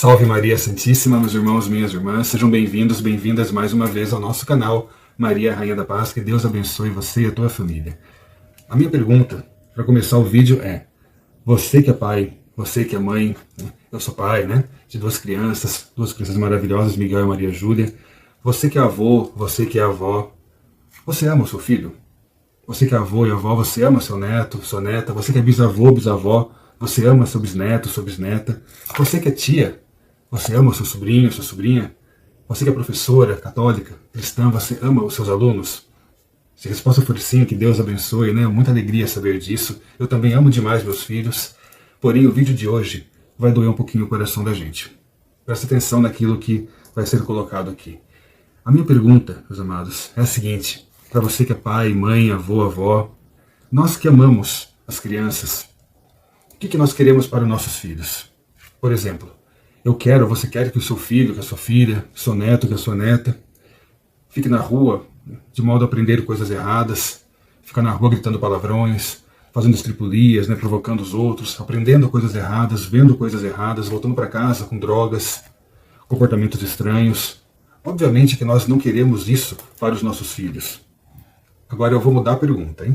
Salve Maria Santíssima, meus irmãos, minhas irmãs, sejam bem-vindos, bem-vindas mais uma vez ao nosso canal Maria, Rainha da Paz, que Deus abençoe você e a tua família. A minha pergunta, para começar o vídeo é, você que é pai, você que é mãe, eu sou pai, de duas crianças maravilhosas, Miguel e Maria Júlia, você que é avô, você que é avó, você ama o seu filho? Você que é avô e avó, você ama seu neto, sua neta, você que é bisavô, bisavó, você ama seu bisneto, sua bisneta, você que é tia, você ama o seu sobrinho, sua sobrinha, você que é professora, católica, cristã, você ama os seus alunos? Se a resposta for sim, que Deus abençoe, muita alegria saber disso. Eu também amo demais meus filhos, porém o vídeo de hoje vai doer um pouquinho o coração da gente. Presta atenção naquilo que vai ser colocado aqui. A minha pergunta, meus amados, é a seguinte, para você que é pai, mãe, avô, avó, nós que amamos as crianças, o que nós queremos para os nossos filhos? Por exemplo, você quer que o seu filho, que a sua filha, que o seu neto, que a sua neta, fique na rua de modo a aprender coisas erradas, ficar na rua gritando palavrões, fazendo estripulias, provocando os outros, aprendendo coisas erradas, vendo coisas erradas, voltando para casa com drogas, comportamentos estranhos. Obviamente que nós não queremos isso para os nossos filhos. Agora eu vou mudar a pergunta,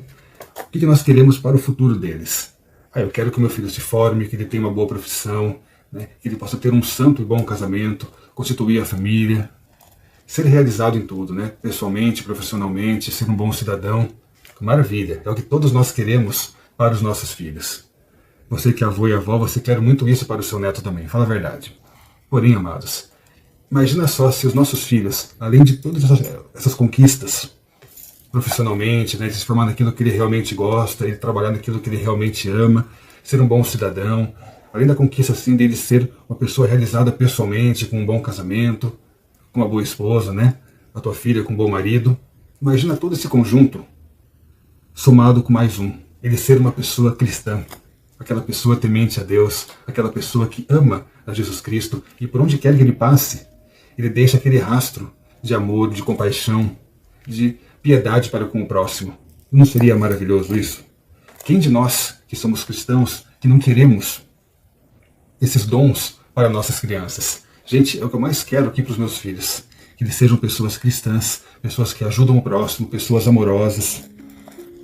O que nós queremos para o futuro deles? Eu quero que meu filho se forme, que ele tenha uma boa profissão, que ele possa ter um santo e bom casamento, constituir a família, ser realizado em tudo, pessoalmente, profissionalmente, ser um bom cidadão. Maravilha, é o que todos nós queremos para os nossos filhos. Você que é avô e avó, você quer muito isso para o seu neto também, fala a verdade. Porém, amados, imagina só se os nossos filhos, além de todas essas conquistas, profissionalmente, se formar naquilo que ele realmente gosta, ele trabalhar naquilo que ele realmente ama, ser um bom cidadão, além da conquista assim dele ser uma pessoa realizada pessoalmente, com um bom casamento, com uma boa esposa, a tua filha com um bom marido. Imagina todo esse conjunto somado com mais um, ele ser uma pessoa cristã, aquela pessoa temente a Deus, aquela pessoa que ama a Jesus Cristo, e por onde quer que ele passe, ele deixa aquele rastro de amor, de compaixão, de piedade para com o próximo. Não seria maravilhoso isso? Quem de nós, que somos cristãos, que não queremos esses dons para nossas crianças? Gente, é o que eu mais quero aqui para os meus filhos. Que eles sejam pessoas cristãs, pessoas que ajudam o próximo, pessoas amorosas.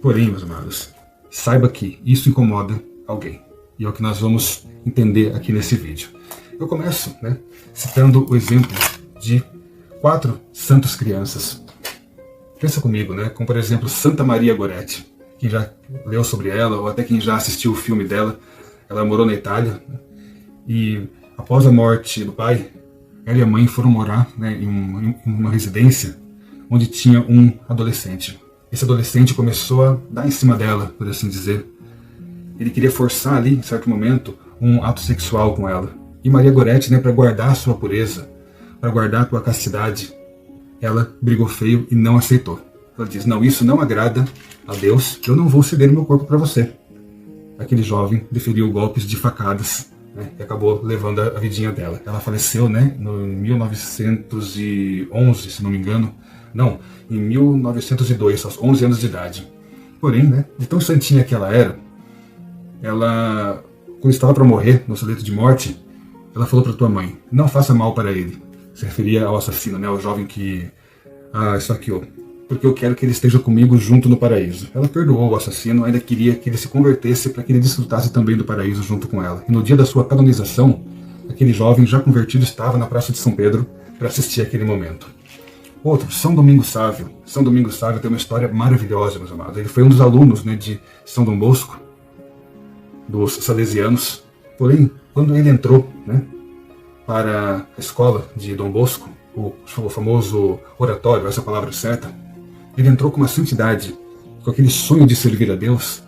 Porém, meus amados, saiba que isso incomoda alguém. E é o que nós vamos entender aqui nesse vídeo. Eu começo citando o exemplo de 4 santas crianças. Pensa comigo, como por exemplo Santa Maria Goretti. Quem já leu sobre ela, ou até quem já assistiu o filme dela, ela morou na Itália, e após a morte do pai, ela e a mãe foram morar em uma residência onde tinha um adolescente. Esse adolescente começou a dar em cima dela, por assim dizer. Ele queria forçar ali, em certo momento, um ato sexual com ela. E Maria Goretti, para guardar a sua pureza, para guardar a tua castidade, ela brigou feio e não aceitou. Ela diz, não, isso não agrada a Deus, eu não vou ceder meu corpo para você. Aquele jovem deferiu golpes de facadas, e acabou levando a vidinha dela. Ela faleceu no 1911, se não me engano. Não, em 1902, aos 11 anos de idade. Porém, de tão santinha que ela era, ela, quando estava para morrer, no seu leito de morte, ela falou para tua mãe, não faça mal para ele. Se referia ao assassino, ao jovem que esfaqueou. Porque eu quero que ele esteja comigo junto no paraíso. Ela perdoou o assassino, ainda queria que ele se convertesse para que ele desfrutasse também do paraíso junto com ela. E no dia da sua canonização, aquele jovem já convertido estava na Praça de São Pedro para assistir aquele momento. Outro, São Domingos Sávio. São Domingos Sávio tem uma história maravilhosa, meus amados. Ele foi um dos alunos de São Dom Bosco, dos salesianos. Porém, quando ele entrou para a escola de Dom Bosco, o famoso oratório, essa palavra certa, ele entrou com uma santidade, com aquele sonho de servir a Deus,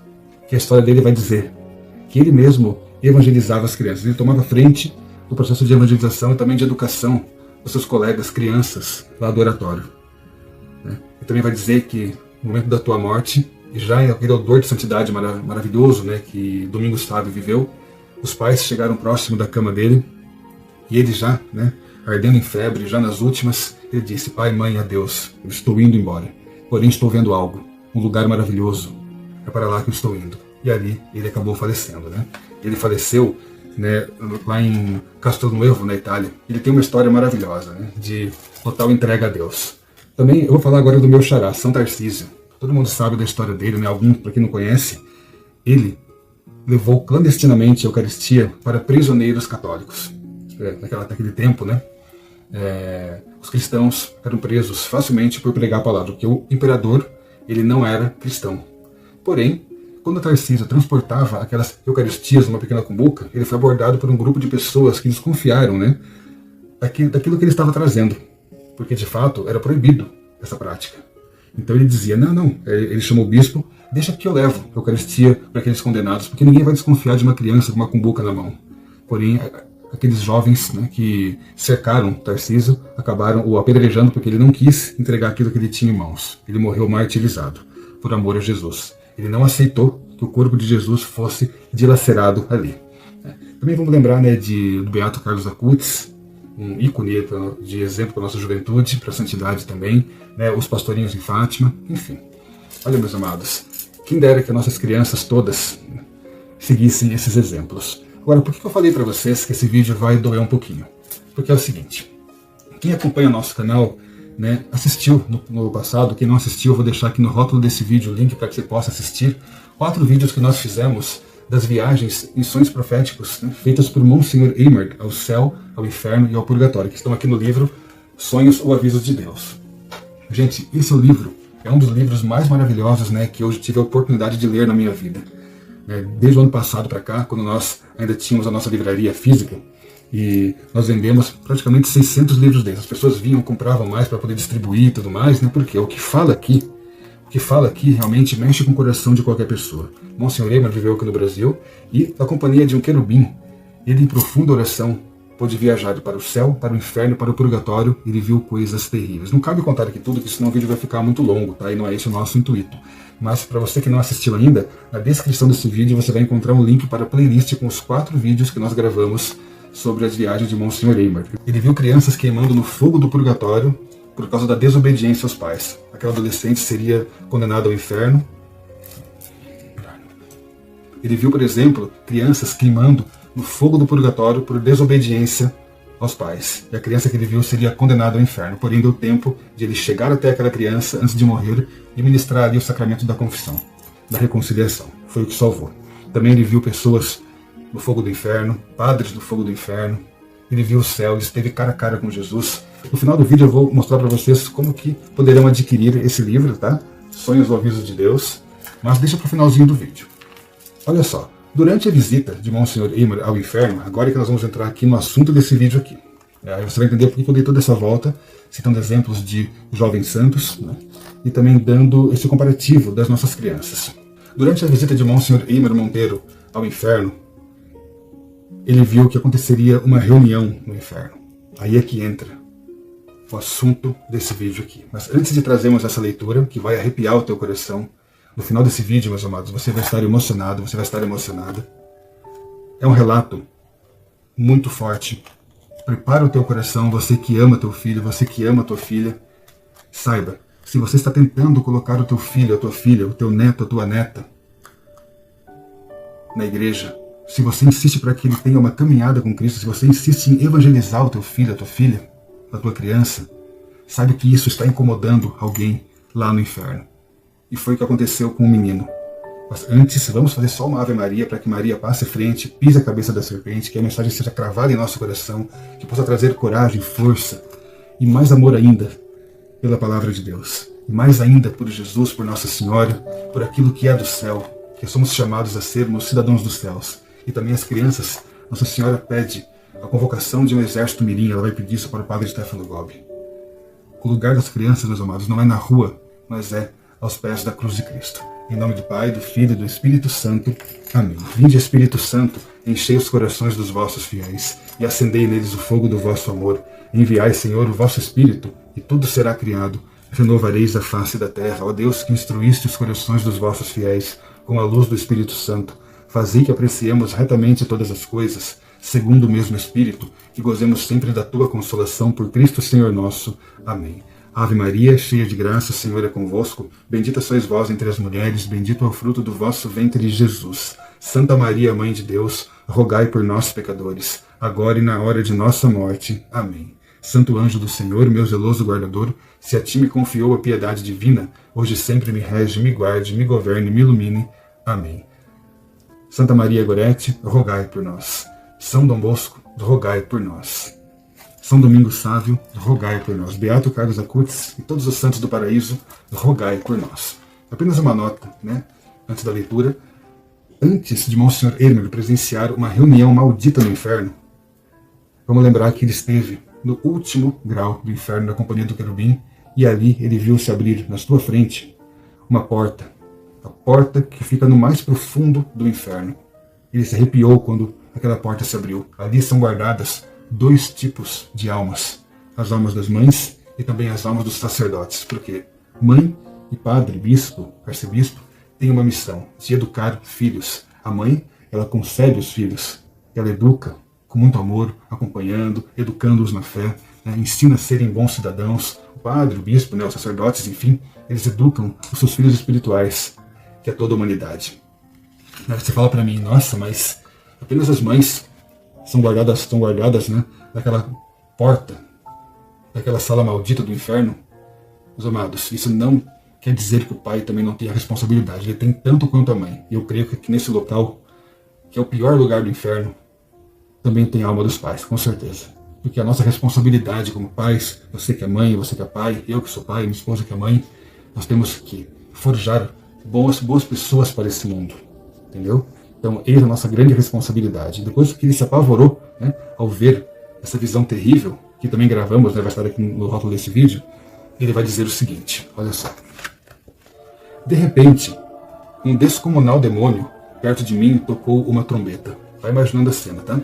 que a história dele vai dizer que ele mesmo evangelizava as crianças. Ele tomava frente do processo de evangelização e também de educação dos seus colegas, crianças, lá do oratório. Ele também vai dizer que no momento da tua morte, e já aquele odor de santidade maravilhoso que Domingos Sávio viveu, os pais chegaram próximo da cama dele, e ele já, ardendo em febre, já nas últimas, ele disse, pai, mãe, adeus, eu estou indo embora. Porém estou vendo algo, um lugar maravilhoso, é para lá que eu estou indo. E ali ele acabou falecendo. Ele faleceu né, lá em Castelnuovo, na Itália. Ele tem uma história maravilhosa, né, de total entrega a Deus. Também eu vou falar agora do meu xará, São Tarcísio. Todo mundo sabe da história dele, né? Algum, para quem não conhece, ele levou clandestinamente a Eucaristia para prisioneiros católicos. Naquele tempo, né? Os cristãos eram presos facilmente por pregar a palavra, porque o imperador ele não era cristão. Porém, quando Tarcísio transportava aquelas Eucaristias numa pequena cumbuca, ele foi abordado por um grupo de pessoas que desconfiaram, né, daquilo que ele estava trazendo, porque de fato era proibido essa prática. Então ele dizia, não, ele chamou o bispo, deixa que eu levo a Eucaristia para aqueles condenados, porque ninguém vai desconfiar de uma criança com uma cumbuca na mão. Porém, aqueles jovens, né, que cercaram Tarcísio acabaram o apedrejando porque ele não quis entregar aquilo que ele tinha em mãos. Ele morreu martirizado por amor a Jesus. Ele não aceitou que o corpo de Jesus fosse dilacerado ali. Também vamos lembrar, né, do Beato Carlos Acutis, um ícone de exemplo para a nossa juventude, para a santidade também, né, os pastorinhos em Fátima, enfim. Olha, meus amados, quem dera que as nossas crianças todas seguissem esses exemplos. Agora, por que eu falei para vocês que esse vídeo vai doer um pouquinho? Porque é o seguinte, quem acompanha o nosso canal, né, assistiu no passado, quem não assistiu, eu vou deixar aqui no rótulo desse vídeo o link para que você possa assistir 4 vídeos que nós fizemos das viagens em sonhos proféticos, né, feitas por Monsenhor Eymard ao céu, ao inferno e ao purgatório, que estão aqui no livro Sonhos ou Avisos de Deus. Gente, esse livro é um dos livros mais maravilhosos, né, que eu tive a oportunidade de ler na minha vida. Desde o ano passado para cá, quando nós ainda tínhamos a nossa livraria física, e nós vendemos praticamente 600 livros desses. As pessoas vinham, compravam mais para poder distribuir e tudo mais, né, porque o que fala aqui realmente mexe com o coração de qualquer pessoa. Monsenhor Eymard viveu aqui no Brasil e, na companhia de um querubim, ele em profunda oração pôde viajar para o céu, para o inferno, para o purgatório, e ele viu coisas terríveis. Não cabe contar aqui tudo, porque senão o vídeo vai ficar muito longo, tá? E não é esse o nosso intuito. Mas para você que não assistiu ainda, na descrição desse vídeo você vai encontrar um link para a playlist com os 4 vídeos que nós gravamos sobre as viagens de Monsenhor Eymard. Ele viu crianças queimando no fogo do purgatório por causa da desobediência aos pais. Aquela adolescente seria condenada ao inferno. Ele viu, por exemplo, crianças queimando no fogo do purgatório por desobediência aos pais. E a criança que ele viu seria condenada ao inferno. Porém, deu tempo de ele chegar até aquela criança antes de morrer e ministrar ali o sacramento da confissão, da reconciliação. Foi o que salvou. Também ele viu pessoas no fogo do inferno, padres no fogo do inferno. Ele viu o céu, ele esteve cara a cara com Jesus. No final do vídeo eu vou mostrar para vocês como que poderão adquirir esse livro, tá? Sonhos ou Avisos de Deus. Mas deixa para o finalzinho do vídeo. Olha só, durante a visita de Monsenhor Eymard ao inferno, agora é que nós vamos entrar aqui no assunto desse vídeo aqui. Aí você vai entender por que eu dei toda essa volta, citando exemplos de jovens santos, né? E também dando esse comparativo das nossas crianças. Durante a visita de Monsenhor Eymard Monteiro ao inferno, ele viu que aconteceria uma reunião no inferno. Aí é que entra o assunto desse vídeo aqui. Mas antes de trazermos essa leitura, que vai arrepiar o teu coração, no final desse vídeo, meus amados, você vai estar emocionado, você vai estar emocionada. É um relato muito forte. Prepara o teu coração, você que ama teu filho, você que ama tua filha. Saiba, se você está tentando colocar o teu filho, a tua filha, o teu neto, a tua neta na igreja, se você insiste para que ele tenha uma caminhada com Cristo, se você insiste em evangelizar o teu filho, a tua filha, a tua criança, saiba que isso está incomodando alguém lá no inferno. E foi o que aconteceu com o menino. Mas antes, vamos fazer só uma Ave Maria para que Maria passe à frente, pise a cabeça da serpente, que a mensagem seja cravada em nosso coração, que possa trazer coragem, força e mais amor ainda pela palavra de Deus. E mais ainda por Jesus, por Nossa Senhora, por aquilo que é do céu, que somos chamados a sermos cidadãos dos céus. E também as crianças, Nossa Senhora pede a convocação de um exército mirim, ela vai pedir isso para o padre Stefano Gobbi. O lugar das crianças, meus amados, não é na rua, mas é aos pés da cruz de Cristo. Em nome do Pai, do Filho e do Espírito Santo. Amém. Vinde, Espírito Santo, enchei os corações dos vossos fiéis e acendei neles o fogo do vosso amor. Enviai, Senhor, o vosso Espírito, e tudo será criado. Renovareis a face da terra. Ó Deus, que instruíste os corações dos vossos fiéis com a luz do Espírito Santo, fazei que apreciemos retamente todas as coisas, segundo o mesmo Espírito, e gozemos sempre da tua consolação por Cristo Senhor nosso. Amém. Ave Maria, cheia de graça, o Senhor é convosco. Bendita sois vós entre as mulheres, bendito é o fruto do vosso ventre, Jesus. Santa Maria, Mãe de Deus, rogai por nós, pecadores, agora e na hora de nossa morte. Amém. Santo anjo do Senhor, meu zeloso guardador, se a ti me confiou a piedade divina, hoje sempre me rege, me guarde, me governe, me ilumine. Amém. Santa Maria Gorete, rogai por nós. São Dom Bosco, rogai por nós. São Domingos Sávio, rogai por nós. Beato Carlos Acutis e todos os santos do paraíso, rogai por nós. Apenas uma nota, antes da leitura. Antes de Monsenhor Eimer presenciar uma reunião maldita no inferno, vamos lembrar que ele esteve no último grau do inferno na companhia do querubim, e ali ele viu se abrir na sua frente uma porta, a porta que fica no mais profundo do inferno. Ele se arrepiou quando aquela porta se abriu. Ali são guardadas 2 tipos de almas, as almas das mães e também as almas dos sacerdotes, porque mãe e padre, bispo, arcebispo, têm uma missão de educar filhos. A mãe, ela concebe os filhos, ela educa com muito amor, acompanhando, educando-os na fé, ensina a serem bons cidadãos. O padre, o bispo, os sacerdotes, enfim, eles educam os seus filhos espirituais, que é toda a humanidade. Você fala para mim, nossa, mas apenas as mães são guardadas naquela porta, daquela sala maldita do inferno. Meus amados, isso não quer dizer que o pai também não tem a responsabilidade. Ele tem tanto quanto a mãe. E eu creio que nesse local, que é o pior lugar do inferno, também tem a alma dos pais, com certeza. Porque a nossa responsabilidade como pais, você que é mãe, você que é pai, eu que sou pai, minha esposa que é mãe, nós temos que forjar boas pessoas para esse mundo. Entendeu? Então, eis a nossa grande responsabilidade. Depois que ele se apavorou, ao ver essa visão terrível, que também gravamos, vai estar aqui no rótulo desse vídeo, ele vai dizer o seguinte, olha só. De repente, um descomunal demônio perto de mim tocou uma trombeta. Vai imaginando a cena, tá?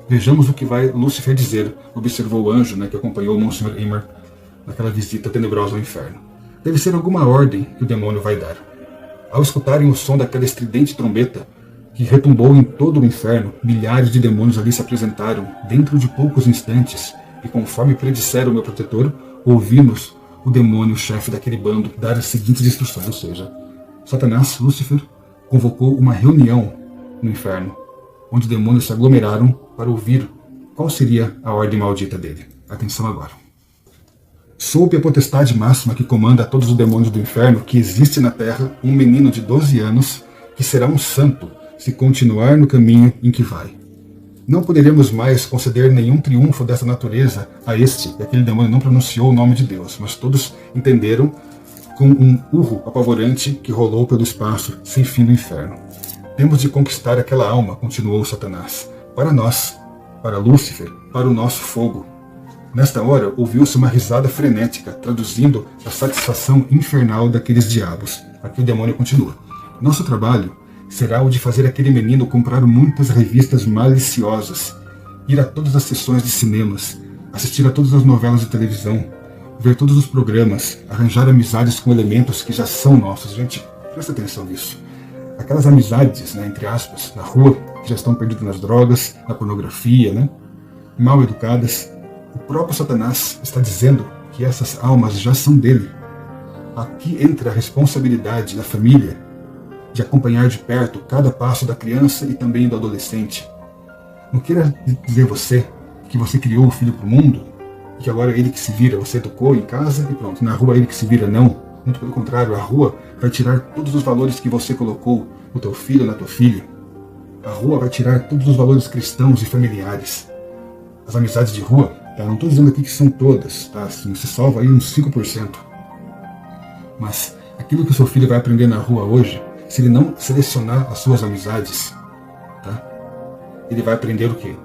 Vejamos o que vai Lúcifer dizer, observou o anjo, que acompanhou o Monsenhor Eimer naquela visita tenebrosa ao inferno. Deve ser alguma ordem que o demônio vai dar. Ao escutarem o som daquela estridente trombeta, que retumbou em todo o inferno, milhares de demônios ali se apresentaram dentro de poucos instantes, e conforme predissera o meu protetor, ouvimos o demônio, chefe daquele bando, dar as seguintes instruções, ou seja, Satanás, Lúcifer, convocou uma reunião no inferno, onde demônios se aglomeraram para ouvir qual seria a ordem maldita dele. Atenção agora. Sob a potestade máxima que comanda todos os demônios do inferno, que existe na terra um menino de 12 anos, que será um santo, se continuar no caminho em que vai. Não poderemos mais conceder nenhum triunfo dessa natureza a este, e aquele demônio não pronunciou o nome de Deus, mas todos entenderam com um urro apavorante que rolou pelo espaço sem fim do inferno. Temos de conquistar aquela alma, continuou Satanás, para nós, para Lúcifer, para o nosso fogo. Nesta hora, ouviu-se uma risada frenética, traduzindo a satisfação infernal daqueles diabos. Aqui o demônio continua. Nosso trabalho será o de fazer aquele menino comprar muitas revistas maliciosas, ir a todas as sessões de cinemas, assistir a todas as novelas de televisão, ver todos os programas, arranjar amizades com elementos que já são nossos. Gente, presta atenção nisso. Aquelas amizades, entre aspas, na rua, que já estão perdidas nas drogas, na pornografia, mal educadas. O próprio Satanás está dizendo que essas almas já são dele. Aqui entra a responsabilidade da família, de acompanhar de perto cada passo da criança e também do adolescente. Não queira dizer você que você criou o filho para o mundo e que agora é ele que se vira, você educou em casa e pronto, na rua é ele que se vira. Não, muito pelo contrário, a rua vai tirar todos os valores que você colocou no teu filho, na tua filha. A rua vai tirar todos os valores cristãos e familiares. As amizades de rua, não estou dizendo aqui que são todas, assim, se salva aí uns 5%. Mas aquilo que o seu filho vai aprender na rua hoje, se ele não selecionar as suas amizades, ele vai aprender o quê?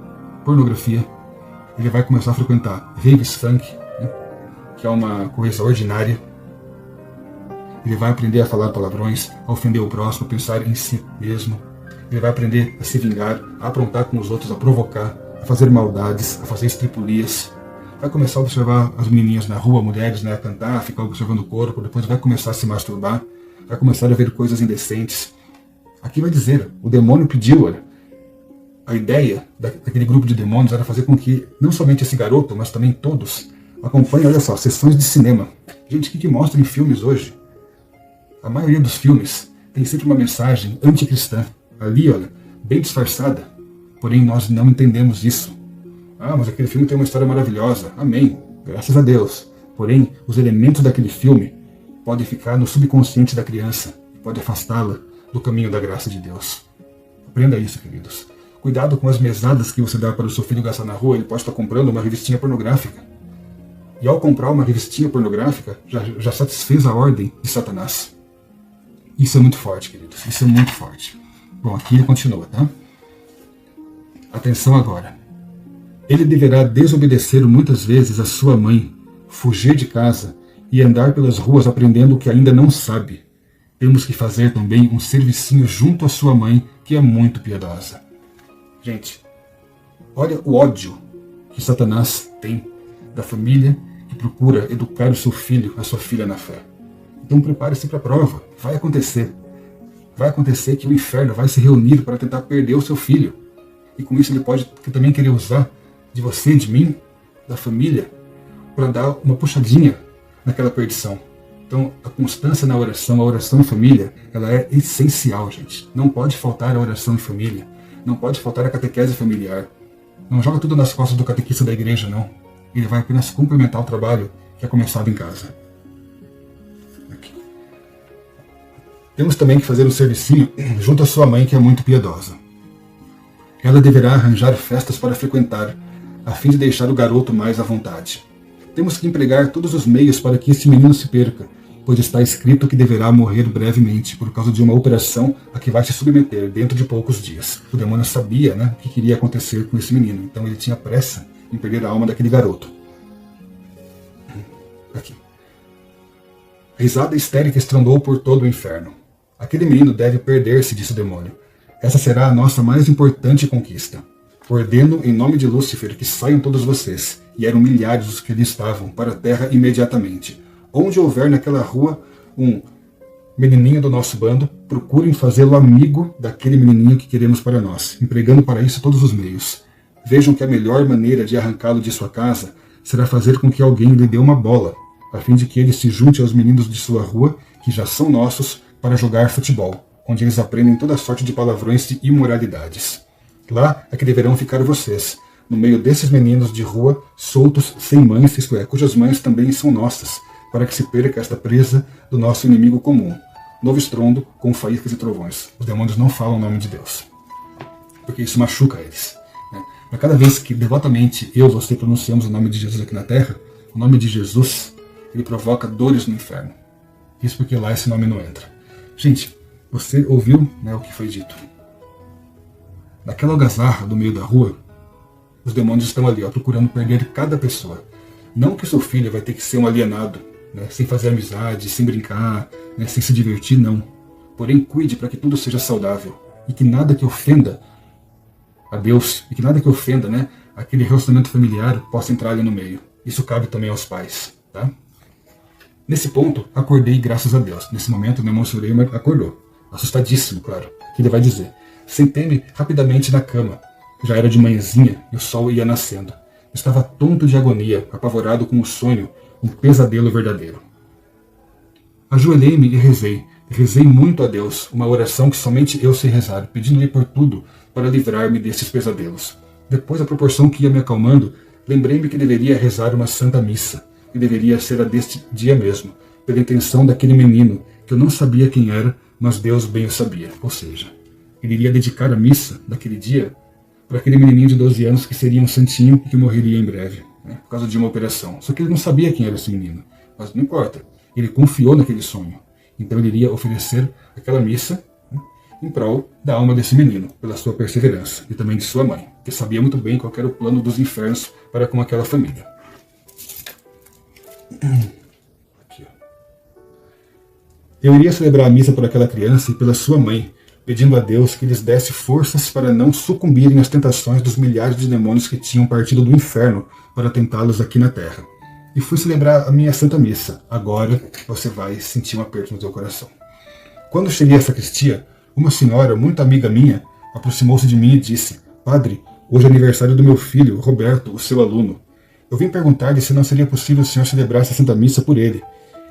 Pornografia. Ele vai começar a frequentar raves funk, que é uma coisa ordinária. Ele vai aprender a falar palavrões, a ofender o próximo, a pensar em si mesmo. Ele vai aprender a se vingar, a aprontar com os outros, a provocar, a fazer maldades, a fazer estripulias. Vai começar a observar as menininhas na rua, mulheres, a cantar, a ficar observando o corpo. Depois vai começar a se masturbar. Vai começar a ver coisas indecentes. Aqui vai dizer, o demônio pediu, a ideia daquele grupo de demônios era fazer com que não somente esse garoto, mas também todos acompanhem, olha só, sessões de cinema. Gente, o que mostra em filmes hoje? A maioria dos filmes tem sempre uma mensagem anticristã. Ali, olha, bem disfarçada. Porém, nós não entendemos isso. Ah, mas aquele filme tem uma história maravilhosa. Amém. Graças a Deus. Porém, os elementos daquele filme podem ficar no subconsciente da criança e podem afastá-la do caminho da graça de Deus. Aprenda isso, queridos. Cuidado com as mesadas que você dá para o seu filho gastar na rua. Ele pode estar comprando uma revistinha pornográfica. E ao comprar uma revistinha pornográfica, já satisfez a ordem de Satanás. Isso é muito forte, queridos. Isso é muito forte. Bom, aqui ele continua, tá? Atenção agora. Ele deverá desobedecer muitas vezes a sua mãe, fugir de casa e andar pelas ruas aprendendo o que ainda não sabe. Temos que fazer também um servicinho junto à sua mãe, que é muito piedosa. Gente, olha o ódio que Satanás tem da família que procura educar o seu filho, a sua filha na fé. Então prepare-se para a prova. Vai acontecer. Vai acontecer que o inferno vai se reunir para tentar perder o seu filho. E com isso ele pode também querer usar de você, de mim, da família, para dar uma puxadinha naquela perdição. Então, a constância na oração, a oração em família, ela é essencial, gente. Não pode faltar a oração em família. Não pode faltar a catequese familiar. Não joga tudo nas costas do catequista da igreja, não. Ele vai apenas complementar o trabalho que é começado em casa. Aqui. Temos também que fazer um servicinho junto à sua mãe, que é muito piedosa. Ela deverá arranjar festas para frequentar, a fim de deixar o garoto mais à vontade. Temos que empregar todos os meios para que esse menino se perca, pois está escrito que deverá morrer brevemente por causa de uma operação a que vai se submeter dentro de poucos dias. O demônio sabia, o que queria acontecer com esse menino, então ele tinha pressa em perder a alma daquele garoto. Aqui. A risada histérica estrondou por todo o inferno. Aquele menino deve perder-se, disse o demônio. Essa será a nossa mais importante conquista. Ordeno em nome de Lúcifer que saiam todos vocês, e eram milhares os que ali estavam, para a terra imediatamente. Onde houver naquela rua um menininho do nosso bando, procurem fazê-lo amigo daquele menininho que queremos para nós, empregando para isso todos os meios. Vejam que a melhor maneira de arrancá-lo de sua casa será fazer com que alguém lhe dê uma bola, a fim de que ele se junte aos meninos de sua rua, que já são nossos, para jogar futebol, onde eles aprendem toda sorte de palavrões e imoralidades. Lá é que deverão ficar vocês, no meio desses meninos de rua, soltos, sem mães, isto é, cujas mães também são nossas, para que se perca esta presa do nosso inimigo comum. Novo estrondo com faíscas e trovões. Os demônios não falam o nome de Deus, porque isso machuca eles. Para cada vez que devotamente eu e você pronunciamos o nome de Jesus aqui na Terra, o nome de Jesus, ele provoca dores no inferno. Isso porque lá esse nome não entra. Gente, você ouviu o que foi dito? Naquela algazarra do meio da rua, os demônios estão ali, procurando perder cada pessoa. Não que o seu filho vai ter que ser um alienado, sem fazer amizade, sem brincar, sem se divertir, não. Porém, cuide para que tudo seja saudável e que nada que ofenda a Deus e que nada que ofenda aquele relacionamento familiar possa entrar ali no meio. Isso cabe também aos pais. Tá? Nesse ponto, acordei graças a Deus. Nesse momento, o irmão Sureima acordou. Assustadíssimo, claro. Que ele vai dizer. Sentei-me rapidamente na cama. Já era de manhãzinha e o sol ia nascendo. Estava tonto de agonia, apavorado com o sonho, um pesadelo verdadeiro. Ajoelhei-me e rezei. Rezei muito a Deus, uma oração que somente eu sei rezar, pedindo-lhe por tudo para livrar-me desses pesadelos. Depois, à proporção que ia me acalmando, lembrei-me que deveria rezar uma santa missa, e deveria ser a deste dia mesmo, pela intenção daquele menino, que eu não sabia quem era, mas Deus bem o sabia. Ou seja, ele iria dedicar a missa daquele dia para aquele menininho de 12 anos que seria um santinho e que morreria em breve, por causa de uma operação. Só que ele não sabia quem era esse menino, mas não importa, ele confiou naquele sonho. Então ele iria oferecer aquela missa em prol da alma desse menino, pela sua perseverança, e também de sua mãe, que sabia muito bem qual era o plano dos infernos para com aquela família. Aqui, Eu iria celebrar a missa por aquela criança e pela sua mãe, pedindo a Deus que lhes desse forças para não sucumbirem às tentações dos milhares de demônios que tinham partido do inferno para tentá-los aqui na terra. E fui celebrar a minha Santa Missa. Agora você vai sentir um aperto no seu coração. Quando cheguei à sacristia, uma senhora, muito amiga minha, aproximou-se de mim e disse: Padre, hoje é aniversário do meu filho, Roberto, o seu aluno. Eu vim perguntar-lhe se não seria possível o senhor celebrar essa Santa Missa por ele.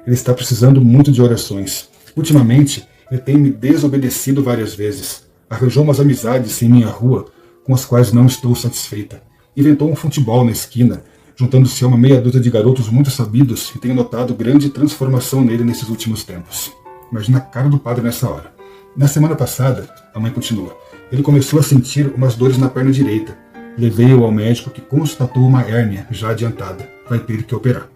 Ele está precisando muito de orações. Ultimamente, ele tem me desobedecido várias vezes. Arranjou umas amizades em minha rua com as quais não estou satisfeita. Inventou um futebol na esquina, juntando-se a uma meia dúzia de garotos muito sabidos e tenho notado grande transformação nele nesses últimos tempos. Imagina a cara do padre nessa hora. Na semana passada, a mãe continua, ele começou a sentir umas dores na perna direita. Levei-o ao médico que constatou uma hérnia já adiantada. Vai ter que operar.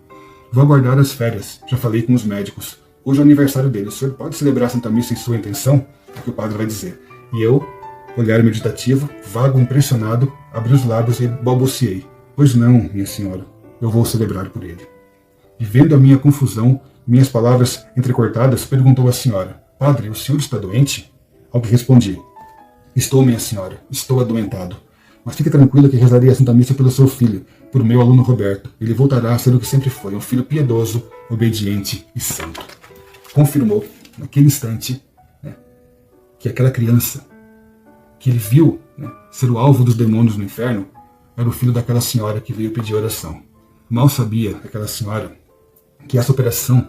Vou aguardar as férias. Já falei com os médicos. Hoje é o aniversário dele. O senhor pode celebrar a Santa Missa em sua intenção? É o que o padre vai dizer. E eu, olhar meditativo, vago impressionado, abri os lábios e balbuciei. Pois não, minha senhora. Eu vou celebrar por ele. E vendo a minha confusão, minhas palavras entrecortadas, perguntou a senhora. Padre, o senhor está doente? Ao que respondi. Estou, minha senhora. Estou adoentado. Mas fique tranquila que rezarei a Santa Missa pelo seu filho, por meu aluno Roberto. Ele voltará a ser o que sempre foi, um filho piedoso, obediente e santo. Confirmou, naquele instante, que aquela criança que ele viu ser o alvo dos demônios no inferno era o filho daquela senhora que veio pedir oração. Mal sabia aquela senhora que essa operação,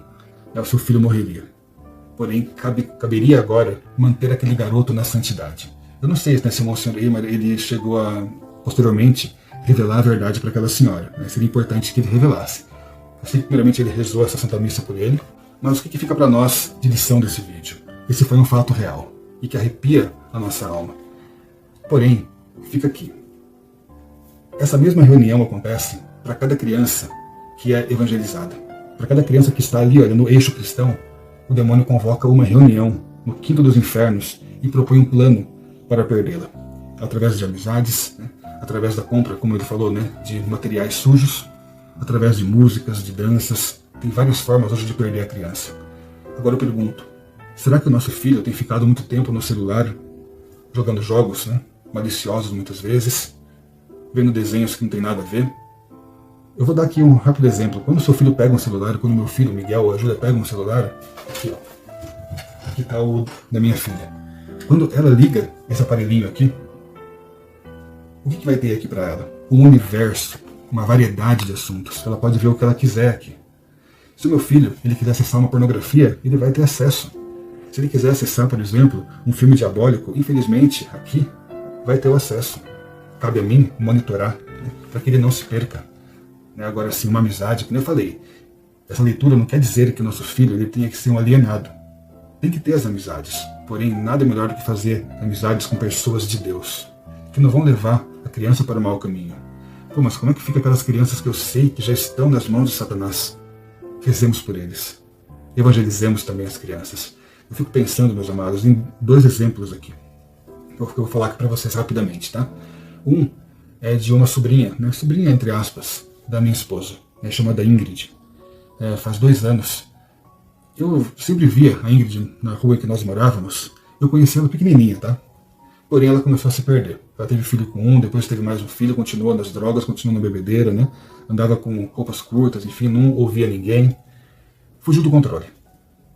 o seu filho morreria. Porém, caberia agora manter aquele garoto na santidade. Eu não sei se o Monsenhor Eimer ele chegou a, posteriormente, revelar a verdade para aquela senhora. Seria importante que ele revelasse. Eu sei que, primeiramente, ele rezou essa Santa Missa por ele, mas o que fica para nós de lição desse vídeo? Esse foi um fato real e que arrepia a nossa alma. Porém, fica aqui. Essa mesma reunião acontece para cada criança que é evangelizada. Para cada criança que está ali, olha, no eixo cristão, o demônio convoca uma reunião no quinto dos infernos e propõe um plano para perdê-la, através de amizades, através da compra, como ele falou, de materiais sujos, através de músicas, de danças. Tem várias formas hoje de perder a criança. Agora eu pergunto, será que o nosso filho tem ficado muito tempo no celular, jogando jogos, maliciosos muitas vezes, vendo desenhos que não tem nada a ver? Eu vou dar aqui um rápido exemplo. Quando o seu filho pega um celular, quando meu filho, Miguel, ou a Júlia, pega um celular, aqui está o da minha filha. Quando ela liga esse aparelhinho aqui, o que vai ter aqui para ela? Um universo, uma variedade de assuntos. Ela pode ver o que ela quiser aqui. Se o meu filho ele quiser acessar uma pornografia, ele vai ter acesso. Se ele quiser acessar, por exemplo, um filme diabólico, infelizmente, aqui, vai ter o acesso. Cabe a mim monitorar, para que ele não se perca. Agora sim, uma amizade, como eu falei, essa leitura não quer dizer que o nosso filho ele tenha que ser um alienado. Tem que ter as amizades, porém nada é melhor do que fazer amizades com pessoas de Deus, que não vão levar a criança para o mau caminho. Pô, mas como é que fica aquelas crianças que eu sei que já estão nas mãos de Satanás? Rezemos por eles. Evangelizemos também as crianças. Eu fico pensando, meus amados, em dois exemplos aqui. Eu vou falar aqui para vocês rapidamente, tá? Um é de uma sobrinha, sobrinha entre aspas, da minha esposa, chamada Ingrid. Faz 2 anos. Eu sempre via a Ingrid na rua em que nós morávamos. Eu conheci ela pequenininha, tá? Porém, ela começou a se perder. Ela teve filho com um, depois teve mais um filho, continuou nas drogas, continuou na bebedeira, Andava com roupas curtas, enfim, não ouvia ninguém. Fugiu do controle.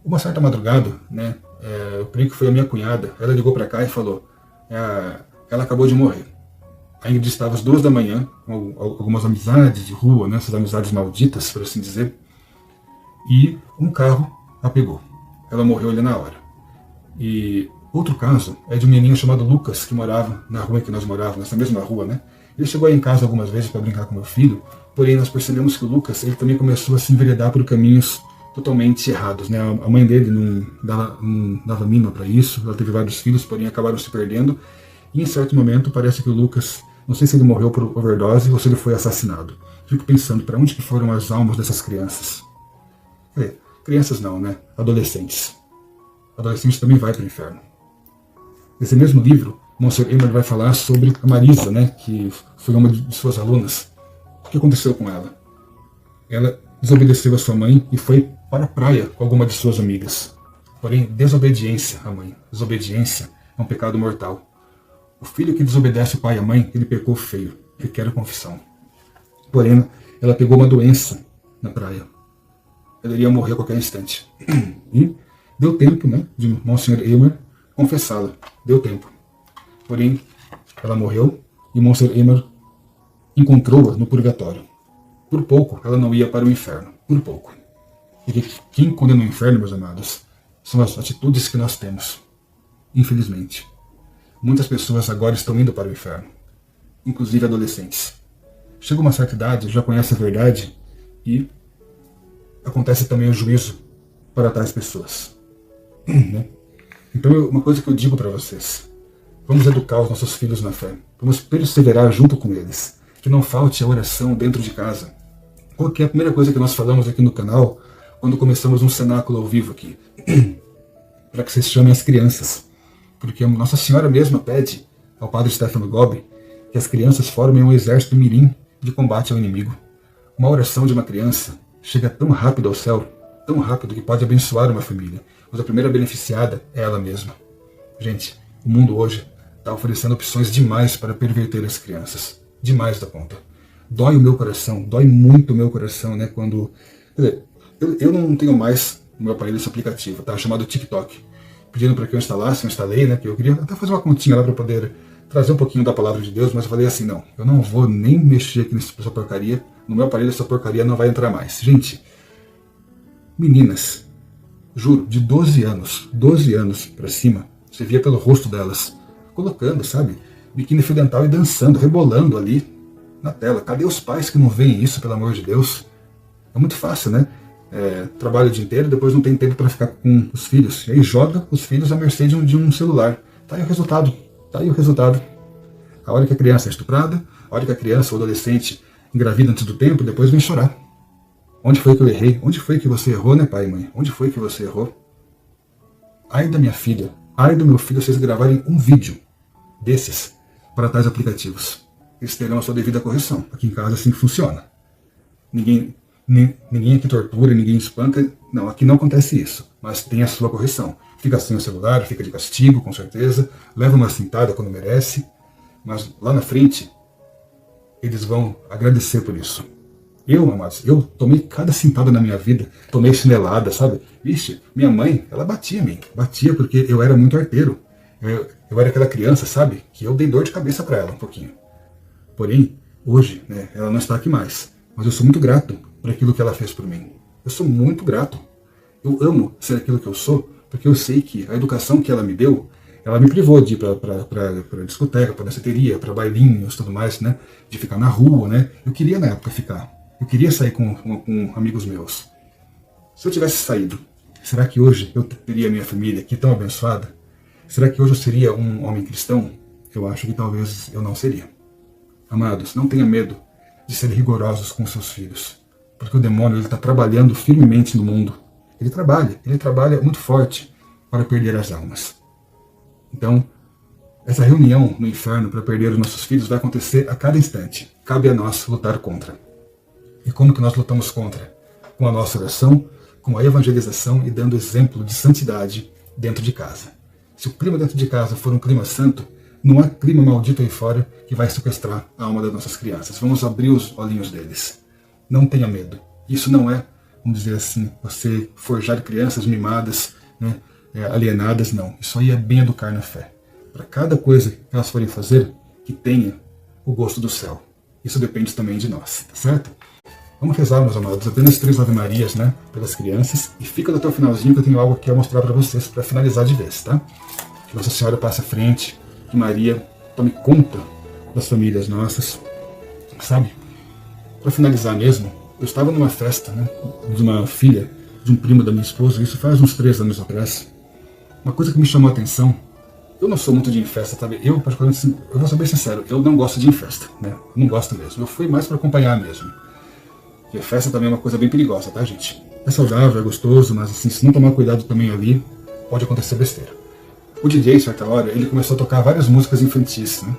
Uma certa madrugada, eu creio que foi a minha cunhada, ela ligou para cá e falou, ela acabou de morrer. A Ingrid estava às 2 da manhã, com algumas amizades de rua, essas amizades malditas, por assim dizer, e um carro a pegou. Ela morreu ali na hora. E outro caso é de um menino chamado Lucas, que morava na rua em que nós morávamos, nessa mesma rua, Ele chegou aí em casa algumas vezes para brincar com meu filho, porém nós percebemos que o Lucas ele também começou a se enveredar por caminhos totalmente errados. A mãe dele não dava mínima para isso, ela teve vários filhos, porém acabaram se perdendo. E em certo momento parece que o Lucas, não sei se ele morreu por overdose ou se ele foi assassinado. Fico pensando, para onde que foram as almas dessas crianças? Crianças não, Adolescentes. Adolescentes também vai para o inferno. Nesse mesmo livro, Monsenhor Eimer vai falar sobre a Marisa, que foi uma de suas alunas. O que aconteceu com ela? Ela desobedeceu a sua mãe e foi para a praia com alguma de suas amigas. Porém, desobediência à mãe, desobediência é um pecado mortal. O filho que desobedece o pai e a mãe, ele pecou feio, requer a confissão. Porém, ela pegou uma doença na praia. Ela iria morrer a qualquer instante. E deu tempo, de Monsenhor Eimer confessá-la. Deu tempo. Porém, ela morreu e Monsenhor Eimer encontrou-a no purgatório. Por pouco, ela não ia para o inferno. Por pouco. Porque quem condena o inferno, meus amados, são as atitudes que nós temos. Infelizmente. Muitas pessoas agora estão indo para o inferno, inclusive adolescentes. Chega uma certa idade, já conhece a verdade e acontece também o juízo para tais pessoas. Então, uma coisa que eu digo para vocês: vamos educar os nossos filhos na fé, vamos perseverar junto com eles, que não falte a oração dentro de casa. Qual que é a primeira coisa que nós falamos aqui no canal quando começamos um cenáculo ao vivo aqui? Para que vocês chamem as crianças, porque a Nossa Senhora mesma pede ao Padre Stefano Gobbi que as crianças formem um exército mirim de combate ao inimigo. Uma oração de uma criança chega tão rápido ao céu, tão rápido que pode abençoar uma família, mas a primeira beneficiada é ela mesma. Gente, o mundo hoje está oferecendo opções demais para perverter as crianças, demais da conta. Dói o meu coração, dói muito o meu coração, né? Quando... Quer dizer, eu não tenho mais no meu aparelho esse aplicativo, tá? Chamado TikTok. Pedindo para que eu instalasse, eu instalei, né? Que eu queria até fazer uma continha lá para poder trazer um pouquinho da palavra de Deus, mas eu falei assim, não, eu não vou nem mexer aqui nessa porcaria, no meu aparelho essa porcaria não vai entrar mais. Gente, meninas, juro, de 12 anos para cima, você via pelo rosto delas, colocando, sabe, biquíni fio dental e dançando, rebolando ali na tela. Cadê os pais que não veem isso, pelo amor de Deus? É muito fácil, né? Trabalha o dia inteiro, depois não tem tempo para ficar com os filhos, e aí joga os filhos à mercê de um celular. Tá aí o resultado. A hora que a criança é estuprada, a hora que a criança ou adolescente engravida antes do tempo, depois vem chorar. Onde foi que eu errei? Onde foi que você errou, né, pai e mãe? Onde foi que você errou? Ai da minha filha, ai do meu filho, vocês gravarem um vídeo desses para tais aplicativos. Eles terão a sua devida correção. Aqui em casa assim que funciona. Ninguém aqui tortura, ninguém espanca. Não, aqui não acontece isso. Mas tem a sua correção. Fica sem o celular, fica de castigo, com certeza. Leva uma cintada quando merece. Mas lá na frente, eles vão agradecer por isso. Eu, amados, eu tomei cada cintada na minha vida. Tomei chinelada, sabe? Vixe, minha mãe, ela batia em mim. Batia porque eu era muito arteiro. Eu era aquela criança, sabe? Que eu dei dor de cabeça para ela um pouquinho. Porém, hoje, né, ela não está aqui mais. Mas eu sou muito grato por aquilo que ela fez por mim. Eu sou muito grato. Eu amo ser aquilo que eu sou, porque eu sei que a educação que ela me deu, ela me privou de ir para discoteca, para danceteria, para bailinhos, tudo mais, né? De ficar na rua, né? Eu queria na época ficar. Eu queria sair com amigos meus. Se eu tivesse saído, será que hoje eu teria minha família aqui tão abençoada? Será que hoje eu seria um homem cristão? Eu acho que talvez eu não seria. Amados, não tenha medo de ser rigorosos com seus filhos, porque o demônio está trabalhando firmemente no mundo. Ele trabalha muito forte para perder as almas. Então, essa reunião no inferno para perder os nossos filhos vai acontecer a cada instante. Cabe a nós lutar contra. E como que nós lutamos contra? Com a nossa oração, com a evangelização e dando exemplo de santidade dentro de casa. Se o clima dentro de casa for um clima santo, não há clima maldito aí fora que vai sequestrar a alma das nossas crianças. Vamos abrir os olhinhos deles. Não tenha medo. Isso não é, vamos dizer assim, você forjar crianças mimadas, né, alienadas, não. Isso aí é bem educar na fé. Para cada coisa que elas forem fazer, que tenha o gosto do céu. Isso depende também de nós, tá certo? Vamos rezar, meus amados, apenas 3 Ave Marias, né, pelas crianças. E fica até o finalzinho que eu tenho algo aqui a mostrar para vocês, para finalizar de vez, tá? Que Nossa Senhora passe à frente, que Maria tome conta das famílias nossas, sabe? Para finalizar mesmo, eu estava numa festa, né, de uma filha de um primo da minha esposa, isso faz uns 3 anos atrás. Uma coisa que me chamou a atenção, eu não sou muito de ir em festa, sabe? Eu, particularmente, eu vou ser bem sincero, eu não gosto de ir em festa, né? Eu não gosto mesmo. Eu fui mais para acompanhar mesmo. Porque festa também é uma coisa bem perigosa, tá, gente? É saudável, é gostoso, mas assim, se não tomar cuidado também ali, pode acontecer besteira. O DJ, certa hora, ele começou a tocar várias músicas infantis, né?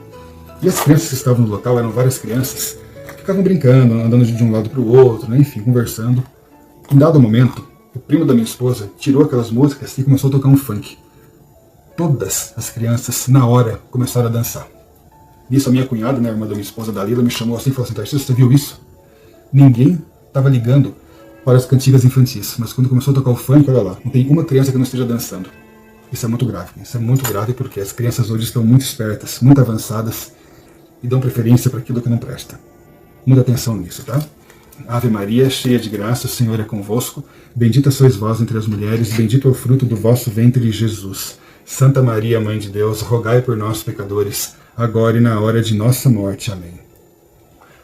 E as crianças que estavam no local, eram várias crianças, ficavam brincando, andando de um lado para o outro, né? Enfim, conversando. Em dado momento, o primo da minha esposa tirou aquelas músicas e começou a tocar um funk. Todas as crianças, na hora, começaram a dançar. Nisso, a minha cunhada, né, a irmã da minha esposa, Dalila, me chamou assim e falou assim: Tarcísio, você viu isso? Ninguém estava ligando para as cantigas infantis, mas quando começou a tocar o funk, olha lá, não tem uma criança que não esteja dançando. Isso é muito grave porque as crianças hoje estão muito espertas, muito avançadas e dão preferência para aquilo que não presta. Muita atenção nisso, tá? Ave Maria, cheia de graça, o Senhor é convosco. Bendita sois vós entre as mulheres, bendito é o fruto do vosso ventre, Jesus. Santa Maria, Mãe de Deus, rogai por nós, pecadores, agora e na hora de nossa morte. Amém.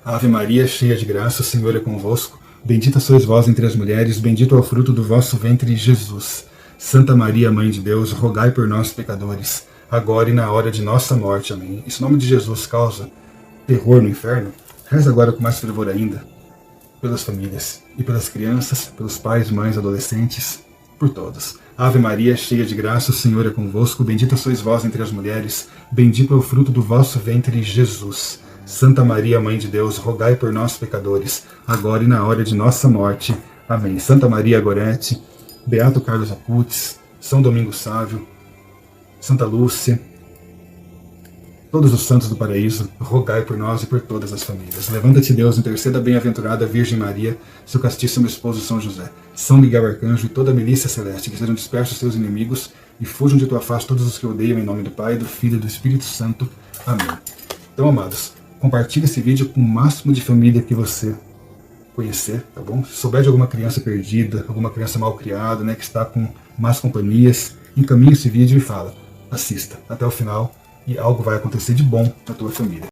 Ave Maria, cheia de graça, o Senhor é convosco. Bendita sois vós entre as mulheres, bendito é o fruto do vosso ventre, Jesus. Santa Maria, Mãe de Deus, rogai por nós, pecadores, agora e na hora de nossa morte. Amém. E se o nome de Jesus causa terror no inferno, reza agora com mais fervor ainda pelas famílias e pelas crianças, pelos pais, mães, adolescentes, por todos. Ave Maria, cheia de graça, o Senhor é convosco. Bendita sois vós entre as mulheres, bendito é o fruto do vosso ventre, Jesus. Santa Maria, Mãe de Deus, rogai por nós, pecadores, agora e na hora de nossa morte. Amém. Santa Maria Gorete, Beato Carlos Acutis, São Domingos Sávio, Santa Lúcia, todos os santos do paraíso, rogai por nós e por todas as famílias. Levanta-te, Deus, interceda a bem-aventurada Virgem Maria, seu castíssimo esposo São José, São Miguel Arcanjo e toda a milícia celeste, que sejam dispersos seus inimigos e fujam de tua face todos os que odeiam, em nome do Pai, do Filho e do Espírito Santo. Amém. Então, amados, compartilhe esse vídeo com o máximo de família que você conhecer, tá bom? Se souber de alguma criança perdida, alguma criança mal criada, né, que está com más companhias, encaminhe esse vídeo e fala, assista até o final, e algo vai acontecer de bom na tua família.